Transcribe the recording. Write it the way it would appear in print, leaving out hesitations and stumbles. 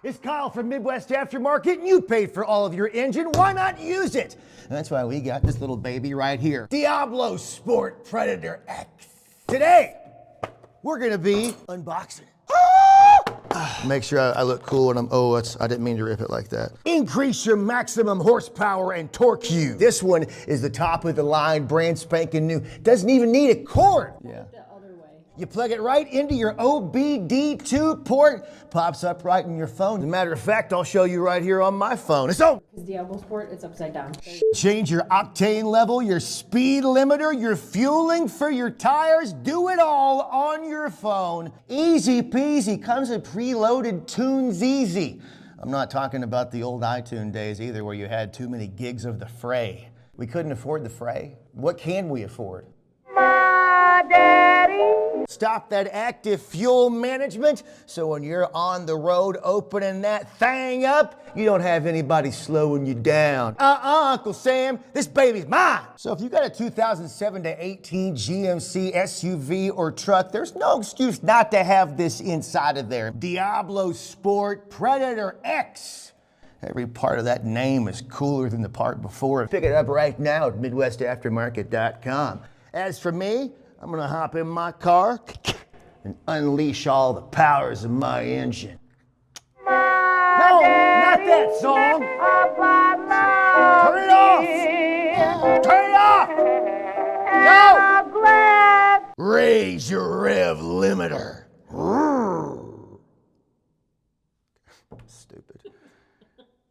It's Kyle from Midwest Aftermarket, and you paid for all of your engine. Why not use it? And that's why we got this little baby right here, DiabloSport Predator X. Today, we're gonna be unboxing. Make sure I look cool when I didn't mean to rip it like that. Increase your maximum horsepower and torque use. This one is the top of the line, brand spanking new. Doesn't even need a cord. Yeah. You plug it right into your OBD2 port, pops up right in your phone. As a matter of fact, I'll show you right here on my phone. So, DiabloSport, it's upside down. Change your octane level, your speed limiter, your fueling for your tires. Do it all on your phone. Easy peasy, comes with preloaded tunes easy. I'm not talking about the old iTunes days either where you had too many gigs of the fray. We couldn't afford the fray. What can we afford? Stop that active fuel management so when you're on the road opening that thing up, you don't have anybody slowing you down. Uncle Sam, this baby's mine. So if you got a 2007 to 18 GMC SUV or truck, there's no excuse not to have this inside of there. DiabloSport Predator X. Every part of that name is cooler than the part before. Pick it up right now at MidwestAftermarket.com. As for me, I'm gonna hop in my car and unleash all the powers of my engine. No, not that song. Turn it off. Turn it off. No. Raise your rev limiter.